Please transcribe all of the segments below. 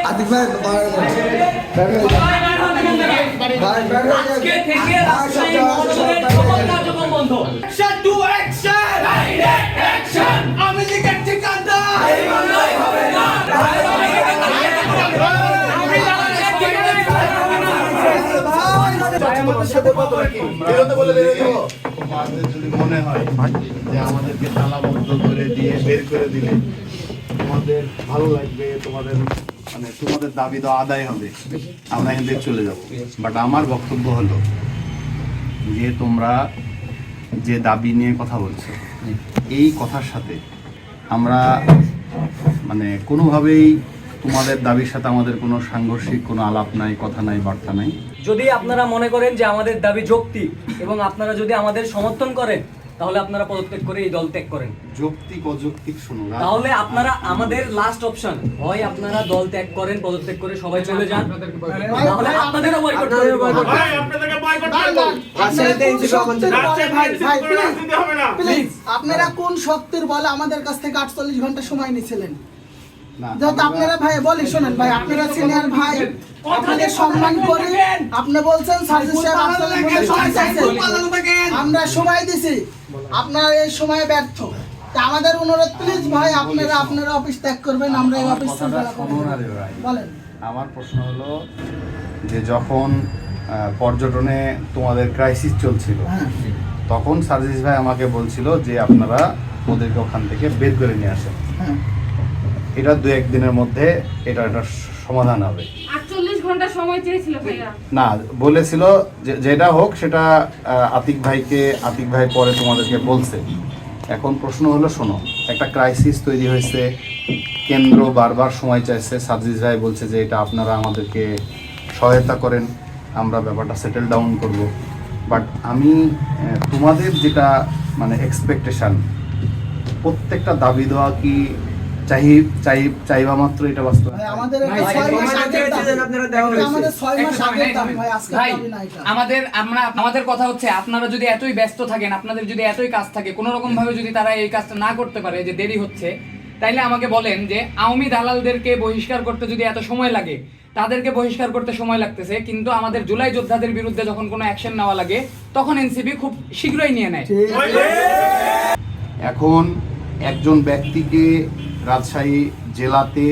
আতিক ভাই আজকে থেকে রাজশাহী মহানগরের সকল কার্যক্রম বন্ধ। Shut to action! Direct action! আমি লিখের ঠিকানা এই বাংলায় হবে না। আমি দালালকে ঠিকানা তোমাদের যদি মনে হয় যে আমাদেরকে তালাবদ্ধ করে দিয়ে বের করে দিলে তোমাদের ভালো লাগবে, তোমাদের মানে তোমাদের দাবি তো আদায় হবে, আমরা এখান থেকে চলে যাব। বাট আমার বক্তব্য হলো যে তোমরা যে দাবি নিয়ে কথা বলছো এই কথার সাথে আমরা মানে কোনোভাবেই তোমাদের দাবির সাথে আমাদের কোনো সাংঘর্ষিক কোনো আলাপ নাই, কথা নাই, বার্তা নাই। যদি আপনারা মনে করেন যে আমাদের দাবি যৌক্তিক এবং আপনারা যদি আমাদের সমর্থন করেন তাহলে আপনারা পদত্যাগ করে এই দল ত্যাগ করেন। যৌক্তিক অযৌক্তিক শুনুন, তাহলে আপনারা আমাদের লাস্ট অপশন হয় আপনারা দল ত্যাগ করেন, পদত্যাগ করে সবাই চলে যান, তাহলে আপনাদেরও বয়কট করতে হবে। ভাই আপনাদেরকে বয়কট করব। প্লিজ আপনারা কোন শক্তির বলে আমাদের কাছ থেকে 48 ঘন্টা সময় নিয়েছিলেন? যেহেতু আপনারা ভাই বলি শোনেন ভাই, আপনারা সিনিয়র ভাই, আপনাদের সম্মান করে আপনি বলছেন সার্জিস সাহেব আপনাদের মধ্যে সময় চাইছেন, আমরা সময় দিছি, আপনারা এই সময়ে ব্যর্থ। তা আমাদের অনুরোধ প্লিজ ভাই আপনারা অফিস ত্যাগ করবেন, আমরা এই অফিস বলেন। আমার প্রশ্ন হলো যে যখন পর্যটনে তোমাদের ক্রাইসিস চলছিল তখন সার্জিস ভাই আমাকে বলছিল যে আপনারা ওদেরকে ওখান থেকে বের করে নিয়ে আসেন, এটা 2-1 দিনের মধ্যে এটা সমাধান হবে। 48 ঘন্টা সময় চেয়েছিল ভাইয়া। না বলেছিল যেটা হোক সেটা আতিক ভাই পরে তোমাদেরকে বলছে। এখন প্রশ্ন হলো শোনো, একটা ক্রাইসিস তৈরি হয়েছে, কেন্দ্র বারবার সময় চাইছে, সার্জিস ভাই বলছে যে এটা আপনারা আমাদেরকে সহায়তা করেন, আমরা ব্যাপারটা সেটেল ডাউন করব। বাট আমি তোমাদের যেটা মানে এক্সপেকটেশন, প্রত্যেকটা দাবি দেওয়া কি চাইবা মাত্র এটা বাস্তব? আমাদের 6 মাস আগে আপনারা দেওয়া হয়েছে, আমাদের 6 মাস আগে দাবি ভাই, আজকে দাবি না এটা। আমাদের কথা হচ্ছে আপনারা যদি এতই ব্যস্ত থাকেন, আপনাদের যদি এতই কাজ থাকে, কোনো রকম ভাবে যদি তারা এই কাজটা না করতে পারে, যে দেরি হচ্ছে, তাইলে আমাকে বলেন যে আওয়ামী দালালদেরকে বহিষ্কার করতে যদি এত সময় লাগে, তাদেরকে বহিষ্কার করতে সময় লাগতেছে, কিন্তু আমাদের জুলাই যোদ্ধাদের বিরুদ্ধে যখন কোনো অ্যাকশন নেওয়া লাগে তখন এনসিপি খুব শীঘ্রই নিয়ে নেয়। এখন একজন ব্যক্তিকে রাজশাহী জেলাতে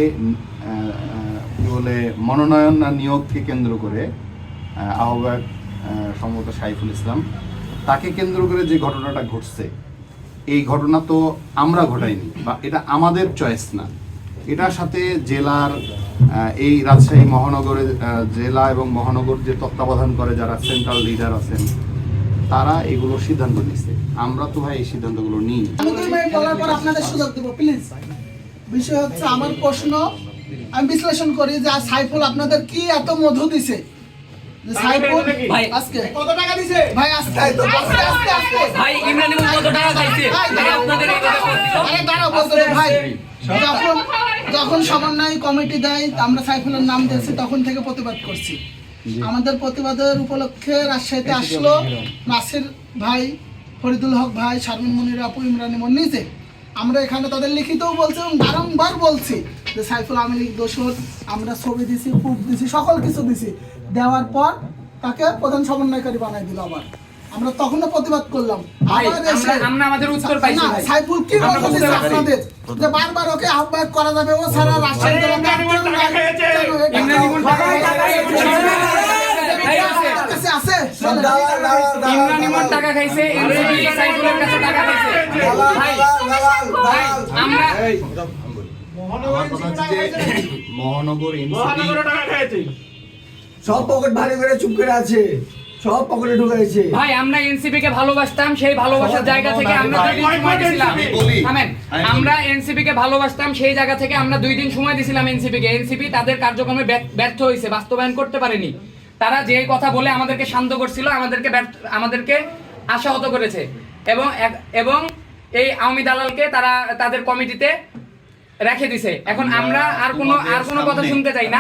কি বলে মনোনয়ন না নিয়োগকে কেন্দ্র করে আহ্বায়ক সম্ভবত সাইফুল ইসলাম, তাকে কেন্দ্র করে যে ঘটনাটা ঘটছে, এই ঘটনা তো আমরা ঘটাইনি বা এটা আমাদের চয়েস না। এটার সাথে জেলার এই রাজশাহী মহানগরের জেলা এবং মহানগর যে তত্ত্বাবধান করে যারা সেন্ট্রাল লিডার আছেন তারা এগুলো সিদ্ধান্ত নিচ্ছে, আমরা তো ভাই এই সিদ্ধান্তগুলো নিই। আমি 2 মিনিট বলার পর আপনাদের সুযোগ দেব প্লিজ। বিষয় হচ্ছে আমার প্রশ্ন, আমি বিশ্লেষণ করি যে সাইফুল আপনাদের কি এত মধু দিছে যে সাইফুল ভাই আজকে কত টাকা দিছে? ভাই আজকে ভাই ইমরান ইমাম কত টাকা খাইছে আপনাদের এই কথা বলছিল? আরে দাঁড়াও বলতে ভাই, যখন সমন্বয় কমিটি দেয় আমরা সাইফুলের নাম দিয়েছি তখন থেকে প্রতিবাদ করছি। আমাদের প্রতিবাদের উপলক্ষে রাজশাহীতে আসলো নাসির ভাই, ফরিদুল হক ভাই, শারমিন মুনির আপু, ইমরান ইমন নিজে। আমরা এখানে তাদের লিখিতও বলছি এবং বারংবার বলছি যে সাইফুল আওয়ামী লীগ দোষর, আমরা ছবি দিছি, প্রুফ দিছি, সকল কিছু দিছি। দেওয়ার পর তাকে প্রধান সমন্বয়কারী বানাই দিল আবার। আমরা তখনও প্রতিবাদ করলাম। আমরা আমাদের উত্তর পাইছি ভাই। সাইফুল কি বলতেছে আপনাদের যে বারবার ওকে আহ্বায়ক করা যাবে, ও সারা রাজশাহী জেলা ইমরান ইমন টাকা খাইছে, এনসিপি সাইফুলের কাছে টাকা খাইছে। ভাই আমরা মহানগর টাকা খাইছে, সব পকেট ভারী করে চুপ করে আছে, সব পকেটে ঢুকাইছে। ভাই আমরা এনসিপি কে ভালোবাসতাম, সেই ভালোবাসার জায়গা থেকে আমরা 2 দিন সময় দিছিলাম। আমেন, আমরা এনসিপি কে ভালোবাসতাম, সেই জায়গা থেকে আমরা 2 দিন সময় দিছিলাম এনসিপি কে। এনসিপি তাদের কার্যক্রমে ব্যর্থ হয়েছে, বাস্তবায়ন করতে পারেনি। তারা যে কথা বলে আমাদেরকে শান্ত করছিল, আমাদেরকে আশাহত করেছে এবং এই আওয়ামী দালালকে তারা তাদের কমিটিতে রেখে দিছে। এখন আমরা আর কোনো কথা শুনতে চাই না।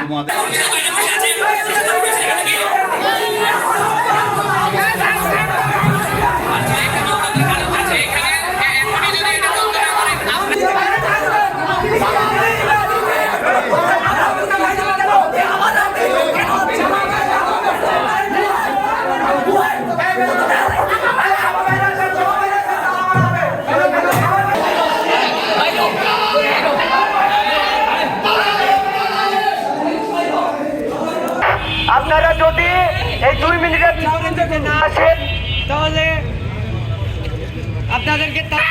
তাহলে আপনাদেরকে কে?